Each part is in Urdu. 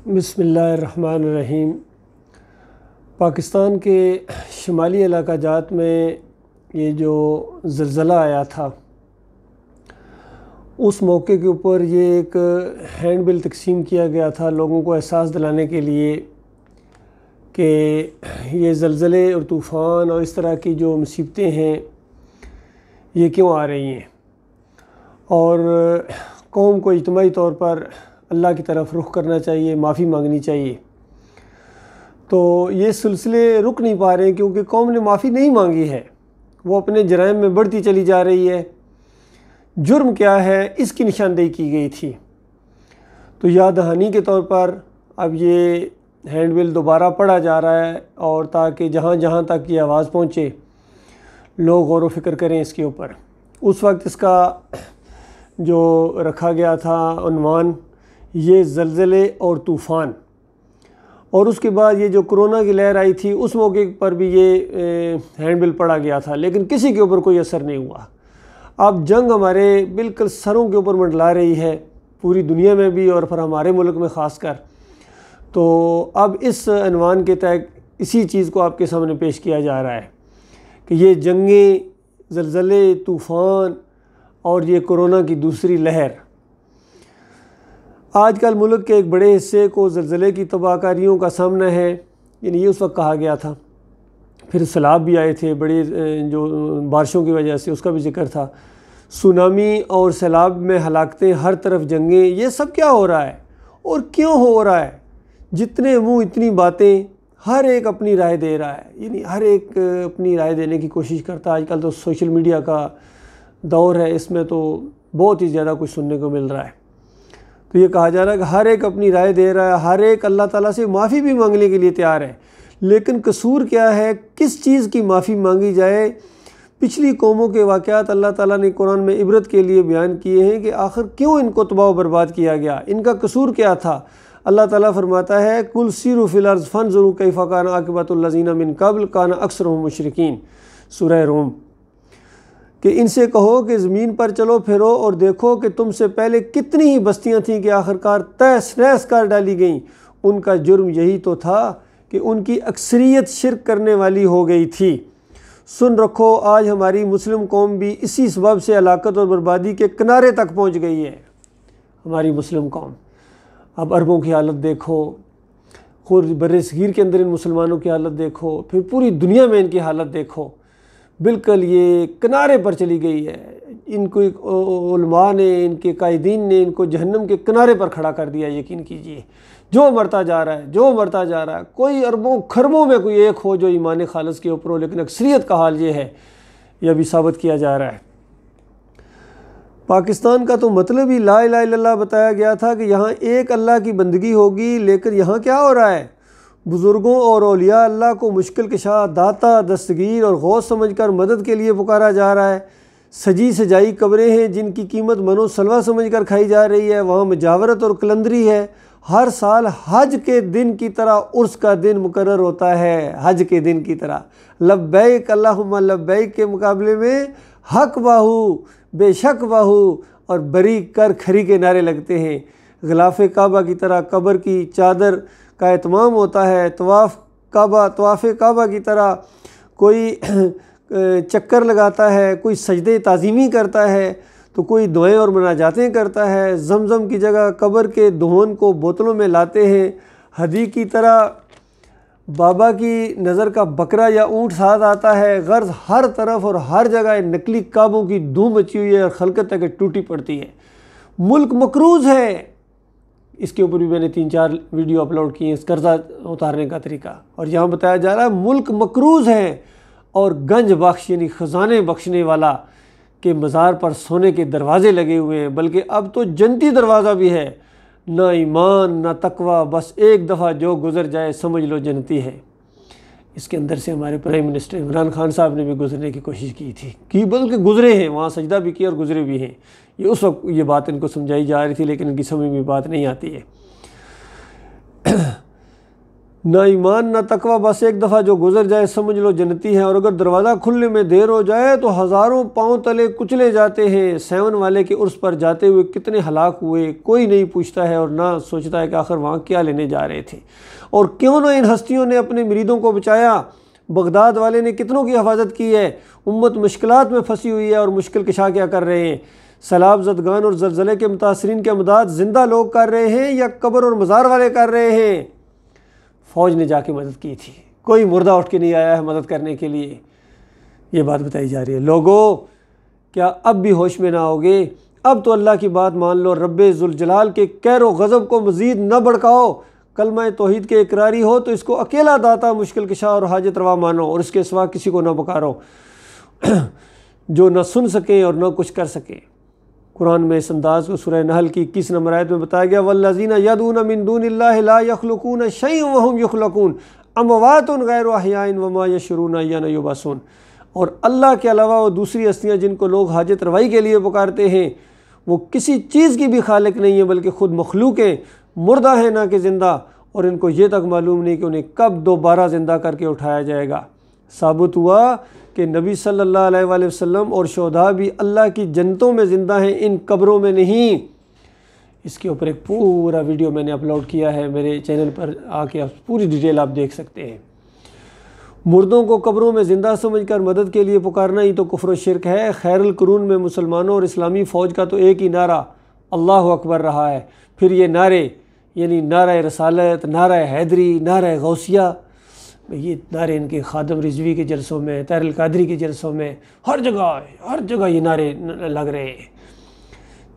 بسم اللہ الرحمن الرحیم۔ پاکستان کے شمالی علاقہ جات میں یہ جو زلزلہ آیا تھا اس موقع کے اوپر یہ ایک ہینڈ بل تقسیم کیا گیا تھا لوگوں کو احساس دلانے کے لیے کہ یہ زلزلے اور طوفان اور اس طرح کی جو مصیبتیں ہیں یہ کیوں آ رہی ہیں، اور قوم کو اجتماعی طور پر اللہ کی طرف رخ کرنا چاہیے، معافی مانگنی چاہیے۔ تو یہ سلسلے رک نہیں پا رہے ہیں کیونکہ قوم نے معافی نہیں مانگی ہے، وہ اپنے جرائم میں بڑھتی چلی جا رہی ہے۔ جرم کیا ہے اس کی نشاندہی کی گئی تھی، تو یاد دہانی کے طور پر اب یہ ہینڈ بل دوبارہ پڑھا جا رہا ہے، اور تاکہ جہاں جہاں تک یہ آواز پہنچے لوگ غور و فکر کریں اس کے اوپر۔ اس وقت اس کا جو رکھا گیا تھا عنوان یہ زلزلے اور طوفان، اور اس کے بعد یہ جو کرونا کی لہر آئی تھی اس موقع پر بھی یہ ہینڈ بل پڑھا گیا تھا، لیکن کسی کے اوپر کوئی اثر نہیں ہوا۔ اب جنگ ہمارے بالکل سروں کے اوپر منڈلا رہی ہے، پوری دنیا میں بھی اور پھر ہمارے ملک میں خاص کر۔ تو اب اس عنوان کے تحت اسی چیز کو آپ کے سامنے پیش کیا جا رہا ہے کہ یہ جنگیں، زلزلے، طوفان اور یہ کرونا کی دوسری لہر آج کل ملک کے ایک بڑے حصے کو زلزلے کی تباہ کاریوں کا سامنا ہے، یعنی یہ اس وقت کہا گیا تھا۔ پھر سیلاب بھی آئے تھے بڑے جو بارشوں کی وجہ سے، اس کا بھی ذکر تھا۔ سونامی اور سیلاب میں ہلاکتیں، ہر طرف جنگیں، یہ سب کیا ہو رہا ہے اور کیوں ہو رہا ہے؟ جتنے منہ اتنی باتیں، ہر ایک اپنی رائے دے رہا ہے، یعنی ہر ایک اپنی رائے دینے کی کوشش کرتا ہے۔ آج کل تو سوشل میڈیا کا دور ہے، اس میں تو بہت ہی زیادہ کچھ سننے کو مل رہا ہے۔ تو یہ کہا جا رہا ہے کہ ہر ایک اپنی رائے دے رہا ہے، ہر ایک اللہ تعالیٰ سے معافی بھی مانگنے کے لیے تیار ہے، لیکن قصور کیا ہے؟ کس چیز کی معافی مانگی جائے؟ پچھلی قوموں کے واقعات اللہ تعالیٰ نے قرآن میں عبرت کے لیے بیان کیے ہیں کہ آخر کیوں ان کو تباہ و برباد کیا گیا، ان کا قصور کیا تھا؟ اللہ تعالیٰ فرماتا ہے قُلْ سِیرُوا فِی الْأَرْضِ فَانْظُرُوا کَیْفَ کَانَ عَاقِبَةُ الَّذِینَ مِن قَبْلُ کَانَ أَکْثَرُہُم مُشْرِکِین، سورہ روم، کہ ان سے کہو کہ زمین پر چلو پھرو اور دیکھو کہ تم سے پہلے کتنی ہی بستیاں تھیں کہ آخرکار تہس نہس کر ڈالی گئیں، ان کا جرم یہی تو تھا کہ ان کی اکثریت شرک کرنے والی ہو گئی تھی۔ سن رکھو آج ہماری مسلم قوم بھی اسی سبب سے ہلاکت اور بربادی کے کنارے تک پہنچ گئی ہے، ہماری مسلم قوم۔ اب عربوں کی حالت دیکھو، خود بر صغیر کے اندر ان مسلمانوں کی حالت دیکھو، پھر پوری دنیا میں ان کی حالت دیکھو، بالکل یہ کنارے پر چلی گئی ہے۔ ان کو علماء نے، ان کے قائدین نے ان کو جہنم کے کنارے پر کھڑا کر دیا، یقین کیجئے۔ جو مرتا جا رہا ہے، جو مرتا جا رہا ہے، کوئی اربوں کھربوں میں کوئی ایک ہو جو ایمان خالص کے اوپر ہو، لیکن اکثریت کا حال یہ ہے، یہ بھی ثابت کیا جا رہا ہے۔ پاکستان کا تو مطلب ہی لا الہ الا اللہ بتایا گیا تھا کہ یہاں ایک اللہ کی بندگی ہوگی، لیکن یہاں کیا ہو رہا ہے؟ بزرگوں اور اولیاء اللہ کو مشکل کشا، داتا، دستگیر اور غوث سمجھ کر مدد کے لیے پکارا جا رہا ہے۔ سجی سجائی قبریں ہیں جن کی قیمت منو سلوہ سمجھ کر کھائی جا رہی ہے، وہاں مجاورت اور کلندری ہے۔ ہر سال حج کے دن کی طرح عرس کا دن مقرر ہوتا ہے، حج کے دن کی طرح۔ لبیک اللہم لبیک کے مقابلے میں حق باہو، بے شک باہو اور بری کر کھری کے نعرے لگتے ہیں۔ غلاف کعبہ کی طرح قبر کی چادر کا اہتمام ہوتا ہے، طواف کعبہ کی طرح کوئی چکر لگاتا ہے، کوئی سجدے تعظیمی کرتا ہے، تو کوئی دعائیں اور مناجاتیں کرتا ہے۔ زمزم کی جگہ قبر کے دہن کو بوتلوں میں لاتے ہیں۔ ہدی کی طرح بابا کی نظر کا بکرا یا اونٹ ساتھ آتا ہے۔ غرض ہر طرف اور ہر جگہ نقلی کعبوں کی دھوم مچی ہوئی ہے اور خلقت تک ٹوٹی پڑتی ہے۔ ملک مقروض ہے، اس کے اوپر بھی میں نے 3-4 ویڈیو اپلوڈ کی ہیں، اس قرضہ اتارنے کا طریقہ، اور یہاں بتایا جا رہا ہے ملک مقروض ہے، اور گنج بخش یعنی خزانے بخشنے والا کے مزار پر سونے کے دروازے لگے ہوئے ہیں، بلکہ اب تو جنتی دروازہ بھی ہے۔ نہ ایمان نہ تقوی، بس ایک دفعہ جو گزر جائے سمجھ لو جنتی ہے۔ اس کے اندر سے ہمارے پرائم منسٹر عمران خان صاحب نے بھی گزرنے کی کوشش کی تھی، بلکہ گزرے ہیں، وہاں سجدہ بھی کیا اور گزرے بھی ہیں۔ یہ اس وقت یہ بات ان کو سمجھائی جا رہی تھی، لیکن ان کی سمجھ میں بات نہیں آتی ہے۔ نہ ایمان نہ تقوی، بس ایک دفعہ جو گزر جائے سمجھ لو جنتی ہے، اور اگر دروازہ کھلنے میں دیر ہو جائے تو ہزاروں پاؤں تلے کچلے جاتے ہیں۔ 7 والے کے عرس پر جاتے ہوئے کتنے ہلاک ہوئے، کوئی نہیں پوچھتا ہے اور نہ سوچتا ہے کہ آخر وہاں کیا لینے جا رہے تھے، اور کیوں نہ ان ہستیوں نے اپنے مریدوں کو بچایا۔ بغداد والے نے کتنوں کی حفاظت کی ہے، امت مشکلات میں پھنسی ہوئی ہے اور مشکل کشا کیا کر رہے ہیں۔ سیلاب زدگان اور زلزلے کے متاثرین کی امداد زندہ لوگ کر رہے ہیں یا قبر اور مزار والے کر رہے ہیں؟ فوج نے جا کے مدد کی تھی، کوئی مردہ اٹھ کے نہیں آیا ہے مدد کرنے کے لیے، یہ بات بتائی جا رہی ہے۔ لوگو کیا اب بھی ہوش میں نہ ہوگے؟ اب تو اللہ کی بات مان لو، رب ذوالجلال کے قہر و غضب کو مزید نہ بڑکاؤ۔ کلمہ توحید کے اقراری ہو تو اس کو اکیلا داتا، مشکل کشا اور حاجت روا مانو، اور اس کے سوا کسی کو نہ پکارو جو نہ سن سکیں اور نہ کچھ کر سکیں۔ قرآن میں اس انداز کو سورہ نحل کی 21 نمبر آیت میں بتایا گیا، وَالَّذِينَ يَدْعُونَ مِن دُونِ اللَّهِ لَا يَخْلُقُونَ شَيْئًا وَهُمْ يُخْلَقُونَ أَمْوَاتٌ غَيْرُ أَحْيَاءٍ وَمَا يَشْعُرُونَ أَيَّانَ يُبْعَثُونَ۔ اور اللہ کے علاوہ وہ دوسری ہستیاں جن کو لوگ حاجت روائی کے لیے پکارتے ہیں، وہ کسی چیز کی بھی خالق نہیں ہیں بلکہ خود مخلوق ہیں، مردہ ہیں نہ کہ زندہ، اور ان کو یہ تک معلوم نہیں کہ انہیں کب دوبارہ زندہ کر کے اٹھایا جائے گا۔ ثابت ہوا کہ نبی صلی اللہ علیہ وآلہ وسلم اور شہداء بھی اللہ کی جنتوں میں زندہ ہیں، ان قبروں میں نہیں۔ اس کے اوپر ایک پورا ویڈیو میں نے اپلوڈ کیا ہے، میرے چینل پر آ کے پوری ڈیٹیل آپ دیکھ سکتے ہیں۔ مردوں کو قبروں میں زندہ سمجھ کر مدد کے لیے پکارنا ہی تو کفر و شرک ہے۔ خیر القرون میں مسلمانوں اور اسلامی فوج کا تو ایک ہی نعرہ اللہ اکبر رہا ہے، پھر یہ نعرے یعنی نعرہ رسالت، نعرہ حیدری، نعرہ غوثیہ، یہ نعرے ان کے خادم رضوی کے جلسوں میں، طاہر القادری کے جلسوں میں، ہر جگہ یہ نعرے لگ رہے ہیں،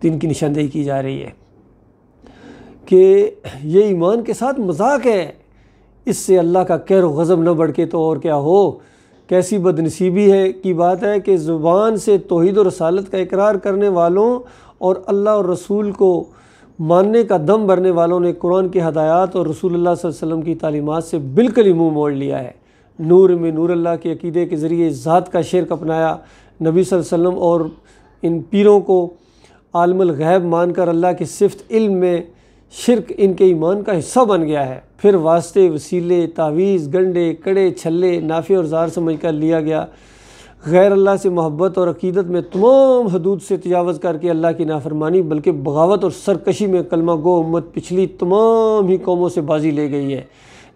دین کی نشاندہی کی جا رہی ہے کہ یہ ایمان کے ساتھ مذاق ہے۔ اس سے اللہ کا قہر و غضب نہ بڑھ کے تو اور کیا ہو۔ کیسی بدنصیبی ہے کی بات ہے کہ زبان سے توحید و رسالت کا اقرار کرنے والوں اور اللہ اور رسول کو ماننے کا دم بھرنے والوں نے قرآن کی ہدایات اور رسول اللہ صلی اللہ علیہ وسلم کی تعلیمات سے بالکل ہی منہ موڑ لیا ہے۔ نور میں نور اللہ کے عقیدے کے ذریعے ذات کا شرک اپنایا، نبی صلی اللہ علیہ وسلم اور ان پیروں کو عالم الغیب مان کر اللہ کی صفت علم میں شرک ان کے ایمان کا حصہ بن گیا ہے۔ پھر واسطے، وسیلے، تعویذ، گنڈے، کڑے، چھلے نافع اور زار سمجھ کر لیا گیا۔ غیر اللہ سے محبت اور عقیدت میں تمام حدود سے تجاوز کر کے اللہ کی نافرمانی بلکہ بغاوت اور سرکشی میں کلمہ گو امت پچھلی تمام ہی قوموں سے بازی لے گئی ہے،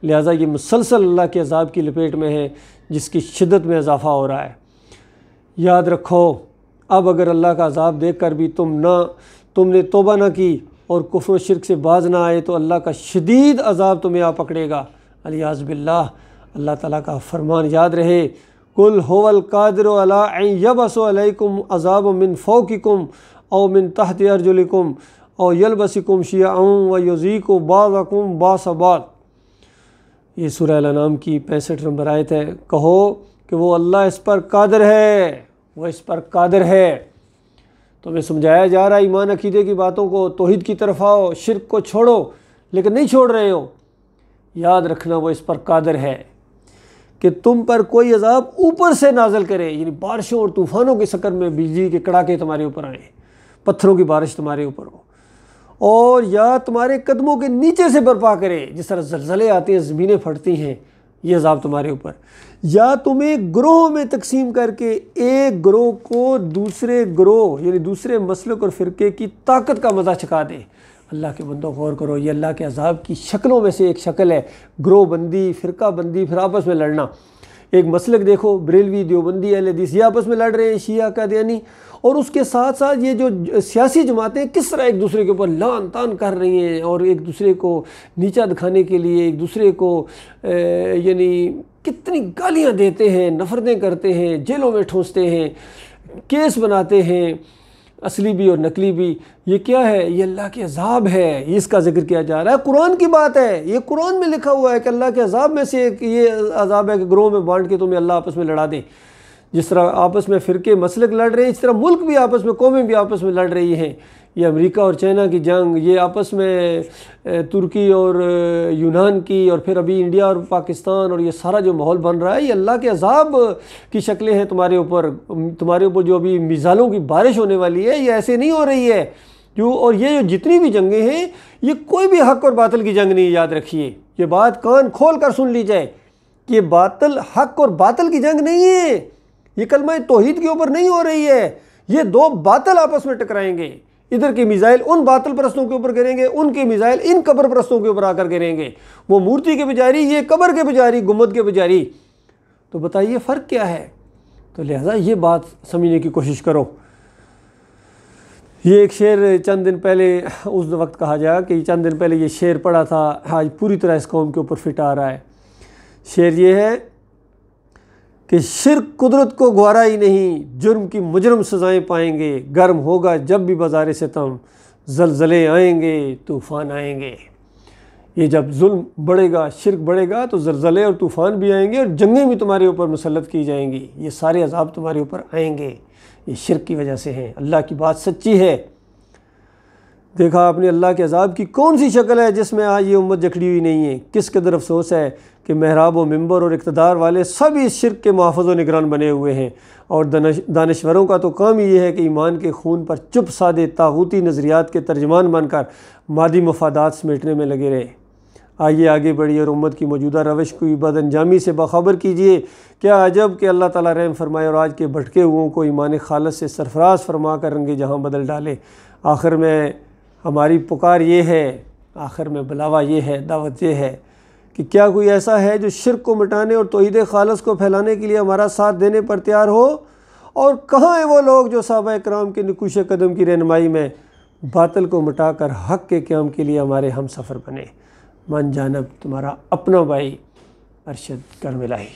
لہٰذا یہ مسلسل اللہ کے عذاب کی لپیٹ میں ہے جس کی شدت میں اضافہ ہو رہا ہے۔ یاد رکھو، اب اگر اللہ کا عذاب دیکھ کر بھی تم نے توبہ نہ کی اور کفر و شرک سے باز نہ آئے تو اللہ کا شدید عذاب تمہیں آ پکڑے گا، الیاذ باللہ۔ اللہ تعالیٰ کا فرمان یاد رہے، قُلْ هُوَ الْقَادِرُ عَلَىٰ أَن يَبْعَثَ عَلَيْكُمْ عَذَابًا مِّن فَوْقِكُمْ أَوْ مِن تَحْتِ أَرْجُلِكُمْ أَوْ يَلْبَسَكُمْ شِيَعًا وَيُذِيقَ بَعْضَكُمْ بَأْسَ بَعْضٍ۔ یہ سورہ الانعام کی 65 نمبر آیت ہے۔ کہو کہ وہ اللہ اس پر قادر ہے، وہ اس پر قادر ہے۔ تمہیں سمجھایا جا رہا ہے ایمان عقیدے کی باتوں کو، توحید کی طرف آؤ، شرک کو چھوڑو، لیکن نہیں چھوڑ رہے ہو۔ یاد رکھنا وہ اس پر قادر ہے کہ تم پر کوئی عذاب اوپر سے نازل کرے، یعنی بارشوں اور طوفانوں کے شکل میں بجلی کے کڑاکے تمہارے اوپر آئیں، پتھروں کی بارش تمہارے اوپر ہو، اور یا تمہارے قدموں کے نیچے سے برپا کرے، جس طرح زلزلے آتے ہیں زمینیں پھٹتی ہیں، یہ عذاب تمہارے اوپر، یا تمہیں گروہوں میں تقسیم کر کے ایک گروہ کو دوسرے گروہ یعنی دوسرے مسلک اور فرقے کی طاقت کا مزہ چکھا دے۔ اللہ کے بندوں غور کرو، یہ اللہ کے عذاب کی شکلوں میں سے ایک شکل ہے، گروہ بندی، فرقہ بندی، پھر آپس میں لڑنا۔ ایک مسلک دیکھو، بریلوی، دیوبندی، اہل حدیث، یہ آپس میں لڑ رہے ہیں، شیعہ قادیانی، اور اس کے ساتھ ساتھ یہ جو سیاسی جماعتیں کس طرح ایک دوسرے کے اوپر لعن طعن کر رہی ہیں اور ایک دوسرے کو نیچا دکھانے کے لیے ایک دوسرے کو یعنی کتنی گالیاں دیتے ہیں، نفرتیں کرتے ہیں، جیلوں میں ٹھونستے ہیں، کیس بناتے ہیں، اصلی بھی اور نقلی بھی۔ یہ کیا ہے؟ یہ اللہ کے عذاب ہے، اس کا ذکر کیا جا رہا ہے، قرآن کی بات ہے، یہ قرآن میں لکھا ہوا ہے کہ اللہ کے عذاب میں سے ایک یہ عذاب ہے کہ گروہ میں بانٹ کے تمہیں اللہ آپس میں لڑا دے۔ جس طرح آپس میں فرقے مسلک لڑ رہے ہیں، اس طرح ملک بھی آپس میں، قومیں بھی آپس میں لڑ رہی ہیں۔ یہ امریکہ اور چائنا کی جنگ، یہ آپس میں ترکی اور یونان کی، اور پھر ابھی انڈیا اور پاکستان، اور یہ سارا جو ماحول بن رہا ہے یہ اللہ کے عذاب کی شکلیں ہیں تمہارے اوپر جو ابھی میزائلوں کی بارش ہونے والی ہے، یہ ایسے نہیں ہو رہی ہے، اور یہ جو جتنی بھی جنگیں ہیں یہ کوئی بھی حق اور باطل کی جنگ نہیں، یاد رکھیے، یہ بات کان کھول کر سن لی جائے کہ یہ باطل حق اور باطل کی جنگ نہیں ہے، یہ کلمہ توحید کے اوپر نہیں ہو رہی ہے، یہ دو باطل آپس میں ٹکرائیں گے، ادھر کے میزائل ان باطل پرستوں کے اوپر گریں گے، ان کے میزائل ان قبر پرستوں کے اوپر آ کر گریں گے، وہ مورتی کے پجاری، یہ قبر کے پجاری، گنبد کے پجاری۔ تو بتائیے فرق کیا ہے؟ تو لہٰذا یہ بات سمجھنے کی کوشش کرو۔ یہ ایک شعر چند دن پہلے اس وقت کہا جائے کہ چند دن پہلے یہ شعر پڑھا تھا، آج پوری طرح اس قوم کے اوپر فٹ آ رہا ہے۔ شعر یہ ہے کہ شرک قدرت کو گوارا ہی نہیں، جرم کی مجرم سزائیں پائیں گے، گرم ہوگا جب بھی بازار ستم، زلزلے آئیں گے، طوفان آئیں گے۔ یہ جب ظلم بڑھے گا، شرک بڑھے گا تو زلزلے اور طوفان بھی آئیں گے، اور جنگیں بھی تمہارے اوپر مسلط کی جائیں گی، یہ سارے عذاب تمہارے اوپر آئیں گے، یہ شرک کی وجہ سے ہیں۔ اللہ کی بات سچی ہے۔ دیکھا آپ نے اللہ کے عذاب کی کون سی شکل ہے جس میں آج یہ امت جکڑی ہوئی نہیں ہے؟ کس قدر افسوس ہے کہ محراب و منبر اور اقتدار والے سب اس شرک کے محافظ و نگران بنے ہوئے ہیں، اور دانشوروں کا تو کام یہ ہے کہ ایمان کے خون پر چپ سادے طاغوتی نظریات کے ترجمان بن کر مادی مفادات سمیٹنے میں لگے رہے۔ آئیے آگے بڑھیے اور امت کی موجودہ روش کو بد انجامی سے باخبر کیجیے۔ کیا عجب کہ اللہ تعالیٰ رحم فرمائے اور آج کے بھٹکے ہوئوں کو ایمان خالص سے سرفراز فرما کر رنگ جہاں بدل ڈالے۔ آخر میں ہماری پکار یہ ہے، آخر میں بلاوا یہ ہے، دعوت یہ ہے کہ کیا کوئی ایسا ہے جو شرک کو مٹانے اور توحید خالص کو پھیلانے کے لیے ہمارا ساتھ دینے پر تیار ہو؟ اور کہاں ہیں وہ لوگ جو صحابہ کرام کے نقوش قدم کی رہنمائی میں باطل کو مٹا کر حق کے قیام کے لیے ہمارے ہم سفر بنے؟ من جانب تمہارا اپنا بھائی ارشد کرملائی۔